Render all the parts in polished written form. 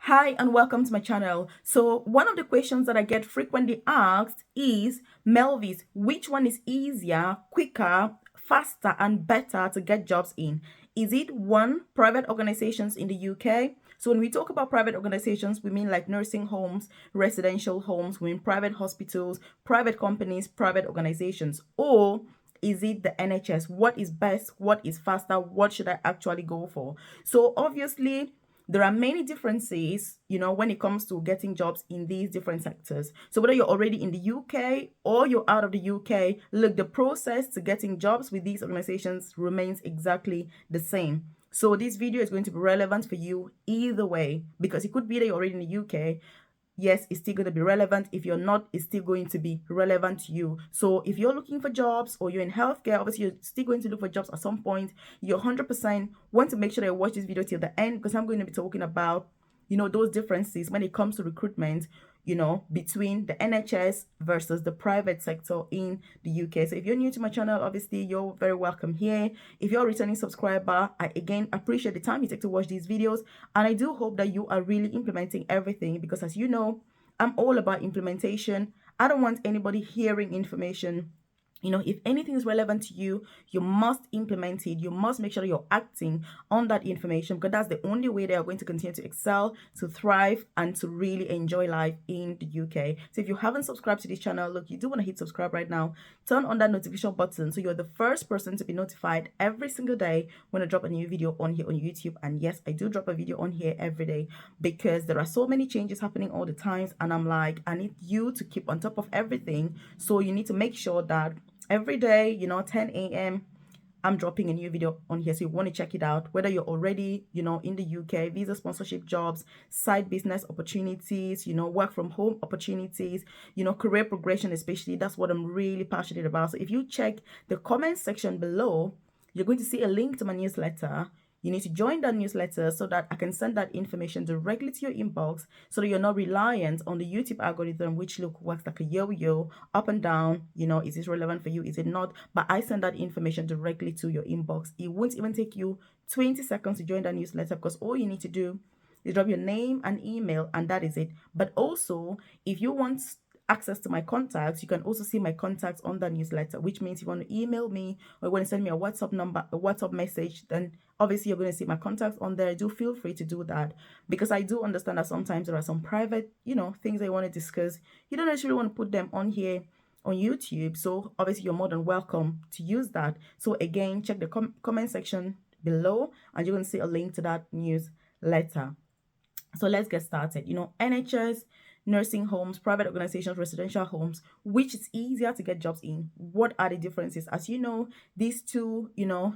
Hi and welcome to my channel. So one of the questions that I get frequently asked is, Melvis, which one is easier, quicker, faster and better to get jobs in? Is it one, private organizations in the UK? So when we talk about private organizations, we mean like nursing homes, residential homes, we mean private hospitals, private companies, private organizations, or is it the NHS? What is best? What is faster? What should I actually go for? So obviously, there are many differences, when it comes to getting jobs in these different sectors. So whether you're already in the UK or you're out of the UK, look, the process to getting jobs with these organizations remains exactly the same. So this video is going to be relevant for you either way, because it could be that you're already in the UK. Yes, it's still going to be relevant. If you're not, it's still going to be relevant to you. So if you're looking for jobs or you're in healthcare, obviously you're still going to look for jobs at some point. You 100% want to make sure that you watch this video till the end, because I'm going to be talking about, those differences when it comes to recruitment, between the NHS versus the private sector in the UK. So if you're new to my channel, obviously you're very welcome here. If you're a returning subscriber, I again appreciate the time you take to watch these videos. And I do hope that you are really implementing everything, because as you know, I'm all about implementation. I don't want anybody hearing information. If anything is relevant to you, you must implement it. You must make sure you're acting on that information, because that's the only way they are going to continue to excel, to thrive, and to really enjoy life in the UK. So if you haven't subscribed to this channel, look, you do want to hit subscribe right now. Turn on that notification button so you're the first person to be notified every single day when I drop a new video on here on YouTube. And yes, I do drop a video on here every day, because there are so many changes happening all the times, and I'm like, I need you to keep on top of everything. So you need to make sure that every day, 10 a.m., I'm dropping a new video on here. So you want to check it out, whether you're already, in the UK, visa sponsorship jobs, side business opportunities, work from home opportunities, career progression, especially. That's what I'm really passionate about. So if you check the comment section below, you're going to see a link to my newsletter. You need to join that newsletter so that I can send that information directly to your inbox, so that you're not reliant on the YouTube algorithm, which works like a yo-yo, up and down. Is this relevant for you? Is it not? But I send that information directly to your inbox. It won't even take you 20 seconds to join that newsletter, because all you need to do is drop your name and email, and that is it. But also, if you want access to my contacts, you can also see my contacts on the newsletter, which means you want to email me or you want to send me a WhatsApp number, a WhatsApp message, then obviously you're going to see my contacts on there. Do feel free to do that, because I do understand that sometimes there are some private, things that you want to discuss. You don't necessarily want to put them on here on YouTube. So obviously you're more than welcome to use that. So again, check the comment section below and you're going to see a link to that newsletter. So let's get started. NHS, nursing homes, private organizations, residential homes, which is easier to get jobs in? What are the differences? As you know, these two,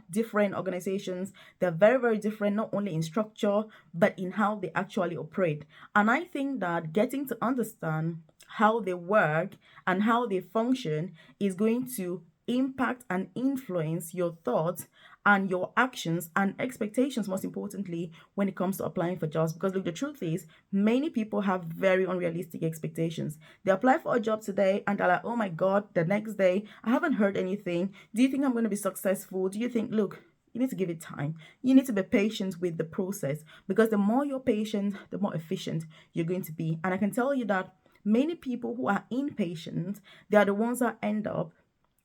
different organizations, they're very, very different, not only in structure, but in how they actually operate. And I think that getting to understand how they work and how they function is going to impact and influence your thoughts and your actions and expectations, most importantly, when it comes to applying for jobs. Because look, the truth is, many people have very unrealistic expectations. They apply for a job today and they're like, oh my God, the next day, I haven't heard anything. Do you think I'm going to be successful? Do you think, look, you need to give it time. You need to be patient with the process, because the more you're patient, the more efficient you're going to be. And I can tell you that many people who are impatient, they are the ones that end up,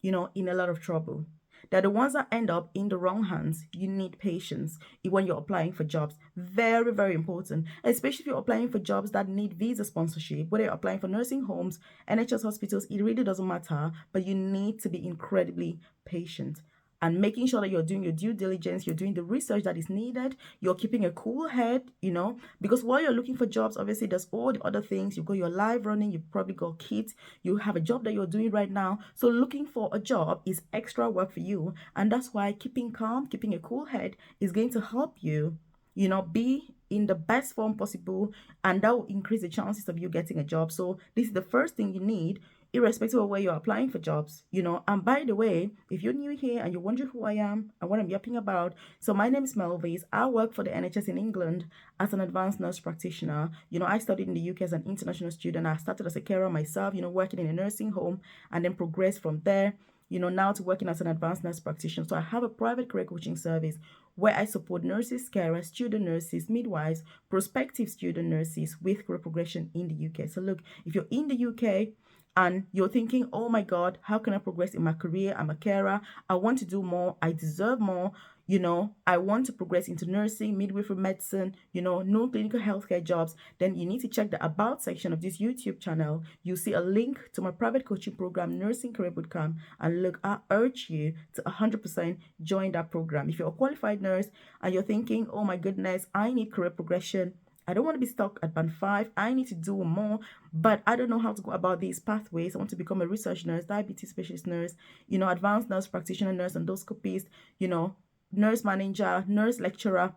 in a lot of trouble. They're the ones that end up in the wrong hands. You need patience when you're applying for jobs. Very, very important. Especially if you're applying for jobs that need visa sponsorship, whether you're applying for nursing homes, NHS hospitals, it really doesn't matter. But you need to be incredibly patient and making sure that you're doing your due diligence, you're doing the research that is needed, you're keeping a cool head, because while you're looking for jobs, obviously there's all the other things. You've got your live running, you've probably got kids, you have a job that you're doing right now. So looking for a job is extra work for you. And that's why keeping calm, keeping a cool head is going to help you, be in the best form possible, and that will increase the chances of you getting a job. So this is the first thing you need, irrespective of where you're applying for jobs, And by the way, if you're new here and you're wondering who I am and what I'm yapping about, so my name is Melvis. I work for the NHS in England as an advanced nurse practitioner. I studied in the UK as an international student. I started as a carer myself, working in a nursing home, and then progressed from there. now to working as an advanced nurse practitioner. So I have a private career coaching service where I support nurses, carers, student nurses, midwives, prospective student nurses with career progression in the UK. So look, if you're in the UK and you're thinking, oh my God, how can I progress in my career? I'm a carer. I want to do more. I deserve more. I want to progress into nursing, midwifery, medicine, no clinical healthcare jobs. Then you need to check the About section of this YouTube channel. You see a link to my private coaching program, Nursing Career Bootcamp. And look, I urge you to 100% join that program. If you're a qualified nurse and you're thinking, oh my goodness, I need career progression, I don't want to be stuck at band 5. I need to do more, but I don't know how to go about these pathways. I want to become a research nurse, diabetes specialist nurse, advanced nurse practitioner, nurse endoscopist, nurse manager, nurse lecturer,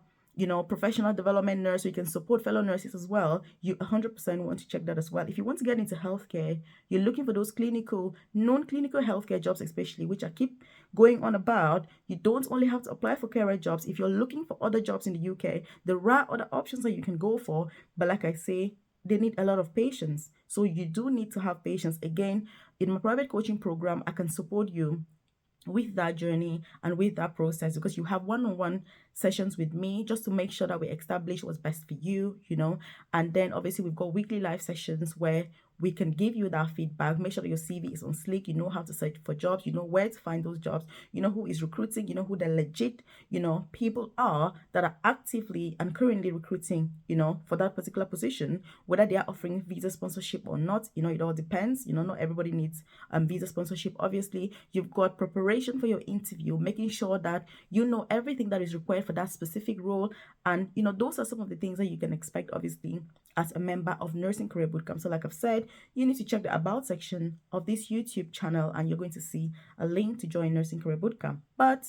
professional development nurse, so you can support fellow nurses as well. You 100% want to check that as well. If you want to get into healthcare, you're looking for those clinical, non-clinical healthcare jobs, especially, which I keep going on about. You don't only have to apply for career jobs. If you're looking for other jobs in the UK, there are other options that you can go for. But like I say, they need a lot of patience. So you do need to have patience. Again, in my private coaching program, I can support you with that journey and with that process, because you have one-on-one sessions with me just to make sure that we establish what's best for you, and then obviously we've got weekly live sessions where we can give you that feedback, make sure that your CV is on sleek, you know how to search for jobs, you know where to find those jobs, you know who is recruiting, you know who the legit, people are that are actively and currently recruiting, for that particular position, whether they are offering visa sponsorship or not, it all depends, not everybody needs visa sponsorship. Obviously, you've got preparation for your interview, making sure that you know everything that is required for that specific role, and those are some of the things that you can expect, obviously, as a member of Nursing Career Bootcamp. So like I've said, you need to check the About section of this YouTube channel and you're going to see a link to join Nursing Career Bootcamp. But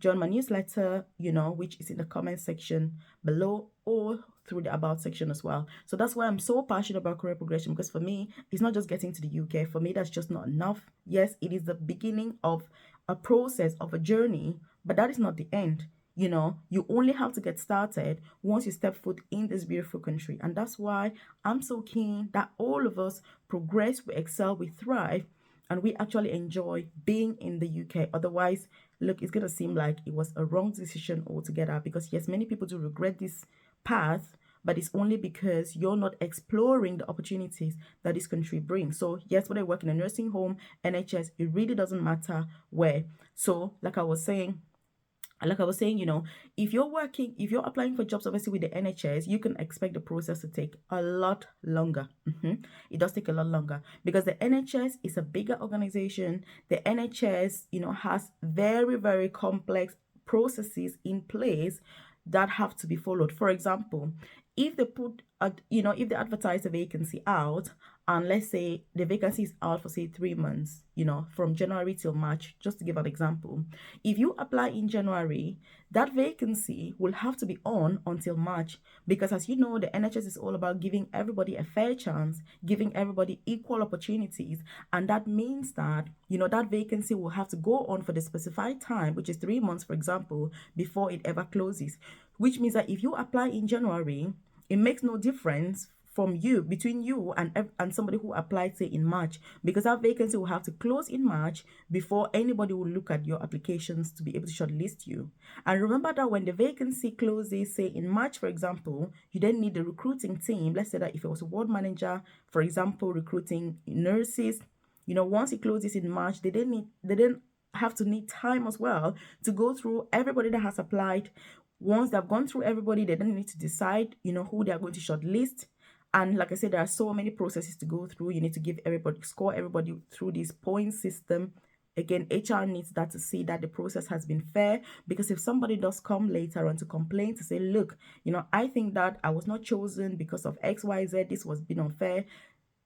join my newsletter, which is in the comment section below or through the About section as well. So that's why I'm so passionate about career progression, because for me, it's not just getting to the UK. For me, that's just not enough. Yes, it is the beginning of a process, of a journey, but that is not the end. You only have to get started once you step foot in this beautiful country. And that's why I'm so keen that all of us progress, we excel, we thrive, and we actually enjoy being in the UK. Otherwise, look, it's going to seem like it was a wrong decision altogether, because yes, many people do regret this path, but it's only because you're not exploring the opportunities that this country brings. So yes, whether you work in a nursing home, NHS, it really doesn't matter where. So like I was saying, if you're applying for jobs, obviously with the NHS, you can expect the process to take a lot longer. It does take a lot longer because the NHS is a bigger organization. The NHS, has very, very complex processes in place that have to be followed. For example, if they if they advertise a vacancy out, and let's say the vacancy is out for say 3 months, from January till March, just to give an example. If you apply in January, that vacancy will have to be on until March, because as you know, the NHS is all about giving everybody a fair chance, giving everybody equal opportunities, and that means that that vacancy will have to go on for the specified time, which is 3 months, for example, before it ever closes. Which means that if you apply in January, it makes no difference between you and somebody who applied say in March, because that vacancy will have to close in March before anybody will look at your applications to be able to shortlist you. And remember that when the vacancy closes say in March, for example, you then need the recruiting team. Let's say that if it was a ward manager, for example, recruiting nurses, once it closes in March, they then have to need time as well to go through everybody that has applied. Once they've gone through everybody, they then need to decide, who they are going to shortlist. And like I said, there are so many processes to go through. You need to score everybody through this point system. Again, HR needs that to see that the process has been fair, because if somebody does come later on to complain, to say, look, I think that I was not chosen because of XYZ, this was been unfair,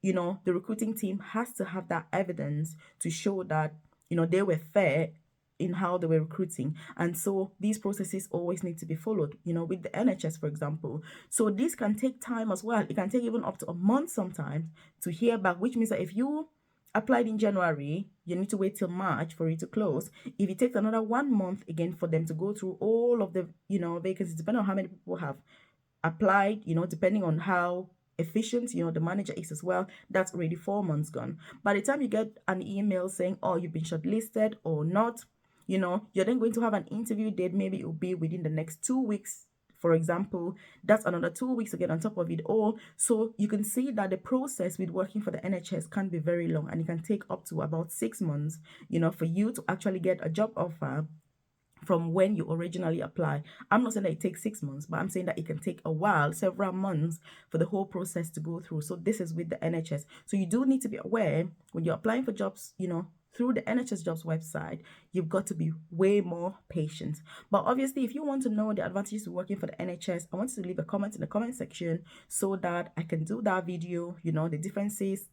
the recruiting team has to have that evidence to show that, they were fair in how they were recruiting. And so these processes always need to be followed, with the NHS, for example. So this can take time as well. It can take even up to a month sometimes to hear back, which means that if you applied in January, you need to wait till March for it to close. If it takes another 1 month again for them to go through all of the, vacancies, depending on how many people have applied, depending on how efficient, the manager is as well, that's already 4 months gone. By the time you get an email saying, oh, you've been shortlisted or not, you're then going to have an interview date. Maybe it will be within the next 2 weeks, for example. That's another 2 weeks to get on top of it all. So you can see that the process with working for the NHS can be very long, and it can take up to about 6 months, for you to actually get a job offer from when you originally apply. I'm not saying that it takes 6 months, but I'm saying that it can take a while, several months, for the whole process to go through. So this is with the NHS. So you do need to be aware when you're applying for jobs, through the NHS jobs website, you've got to be way more patient. But obviously, if you want to know the advantages of working for the NHS, I want you to leave a comment in the comment section so that I can do that video, the differences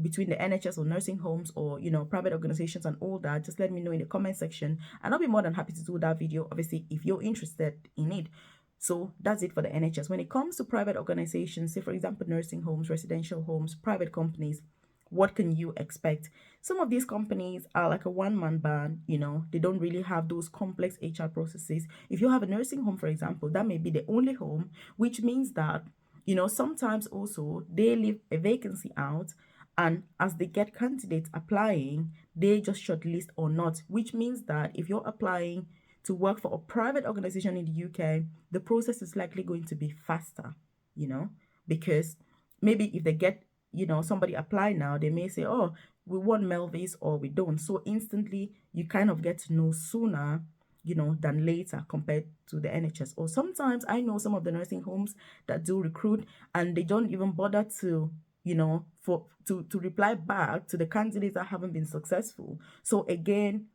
between the NHS or nursing homes or private organizations and all that. Just let me know in the comment section, and I'll be more than happy to do that video, obviously, if you're interested in it. So that's it for the NHS. When it comes to private organizations, say for example nursing homes, residential homes, private companies, what can you expect? Some of these companies are like a one-man band. They don't really have those complex HR processes. If you have a nursing home, for example, that may be the only home, which means that sometimes also they leave a vacancy out, and as they get candidates applying, they just shortlist or not, which means that if you're applying to work for a private organization in the UK, the process is likely going to be faster, because maybe if they get, somebody apply now, they may say, oh, we want Melvis or we don't. So instantly you kind of get to know sooner, than later compared to the NHS. Or sometimes I know some of the nursing homes that do recruit, and they don't even bother to to reply back to the candidates that haven't been successful. So again,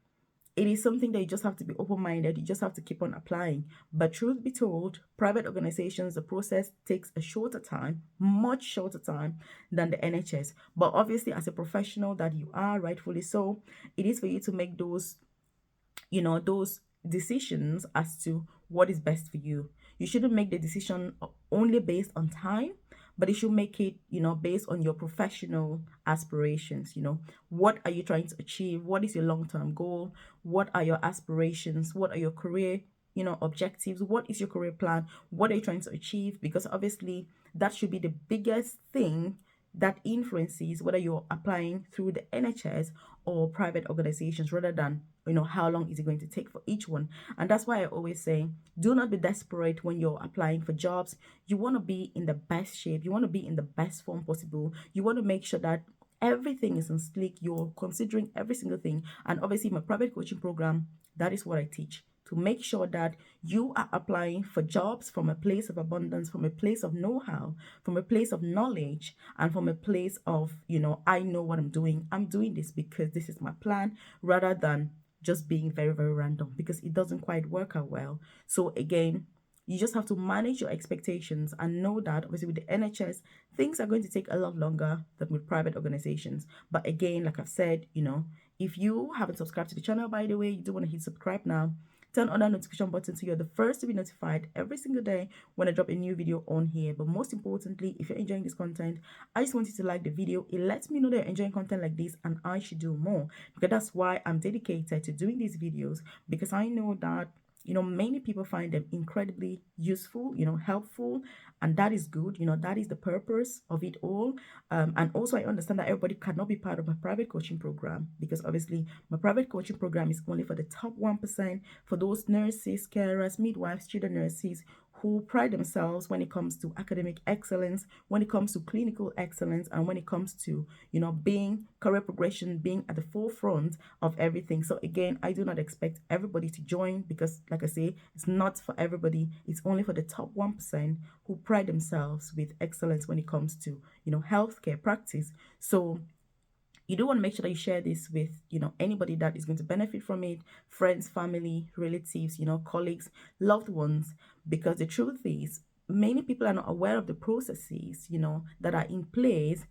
it is something that you just have to be open-minded. You just have to keep on applying. But truth be told, private organizations, the process takes a shorter time, much shorter time than the NHS. But obviously, as a professional that you are, rightfully so, it is for you to make those decisions as to what is best for you. You shouldn't make the decision only based on time, but you should make it, based on your professional aspirations. What are you trying to achieve? What is your long-term goal? What are your aspirations? What are your career, objectives? What is your career plan? What are you trying to achieve? Because obviously that should be the biggest thing that influences whether you're applying through the NHS or private organizations, rather than how long is it going to take for each one. And that's why I always say, do not be desperate when you're applying for jobs. You want to be in the best shape, you want to be in the best form possible, you want to make sure that everything is in slick, you're considering every single thing. And obviously my private coaching program, that is what I teach, to make sure that you are applying for jobs from a place of abundance, from a place of know-how, from a place of knowledge, and from a place of, I know what I'm doing. I'm doing this because this is my plan, rather than just being very, very random, because it doesn't quite work out well. So again, you just have to manage your expectations and know that obviously with the NHS, things are going to take a lot longer than with private organizations. But again, like I've said, if you haven't subscribed to the channel, by the way, you do want to hit subscribe now. Turn on that notification button so you're the first to be notified every single day when I drop a new video on here. But most importantly, if you're enjoying this content, I just want you to like the video. It lets me know that you're enjoying content like this and I should do more, because that's why I'm dedicated to doing these videos, because I know that many people find them incredibly useful, helpful, and that is good. That is the purpose of it all. And also I understand that everybody cannot be part of my private coaching program, because obviously my private coaching program is only for the top 1%, for those nurses, carers, midwives, children nurses who pride themselves when it comes to academic excellence, when it comes to clinical excellence, and when it comes to, being career progression, being at the forefront of everything. So again, I do not expect everybody to join, because like I say, it's not for everybody. It's only for the top 1% who pride themselves with excellence when it comes to, healthcare practice. So you do want to make sure that you share this with anybody that is going to benefit from it, friends, family, relatives, colleagues, loved ones, because the truth is many people are not aware of the processes that are in place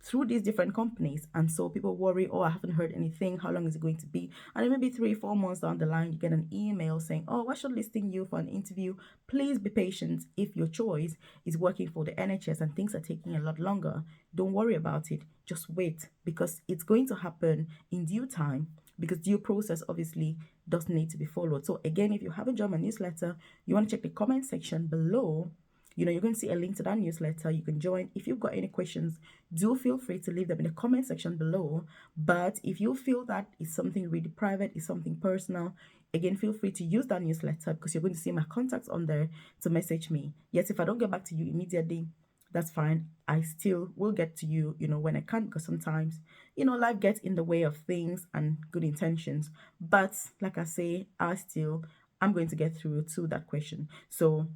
through these different companies. And so people worry, oh, I haven't heard anything, how long is it going to be? And then maybe 3-4 months down the line, you get an email saying, oh, we're shortlisting you for an interview. Please be patient. If your choice is working for the NHS and things are taking a lot longer, don't worry about it. Just wait, because it's going to happen in due time, because due process obviously does need to be followed. So again, if you haven't joined my newsletter, you want to check the comment section below You're going to see a link to that newsletter. You can join. If you've got any questions, do feel free to leave them in the comment section below. But if you feel that is something really private, is something personal, again, feel free to use that newsletter, because you're going to see my contacts on there to message me. Yes, if I don't get back to you immediately, that's fine. I still will get to you, when I can, because sometimes, life gets in the way of things and good intentions. But like I say, I'm going to get through to that question. So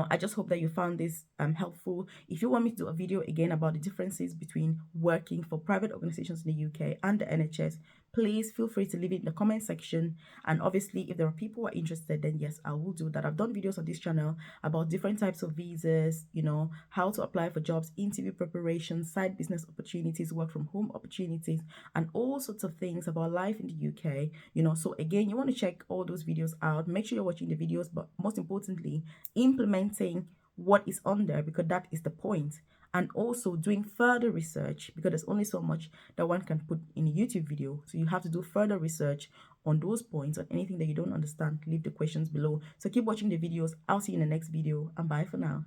I just hope that you found this helpful. If you want me to do a video again about the differences between working for private organizations in the UK and the NHS, please feel free to leave it in the comment section. And obviously, if there are people who are interested, then yes, I will do that. I've done videos on this channel about different types of visas, how to apply for jobs, interview preparation, side business opportunities, work from home opportunities, and all sorts of things about life in the UK. So again, you want to check all those videos out. Make sure you're watching the videos, but most importantly, implementing what is on there, because that is the point. And also doing further research, because there's only so much that one can put in a YouTube video. So you have to do further research on those points. On anything that you don't understand, leave the questions below. So keep watching the videos. I'll see you in the next video, and bye for now.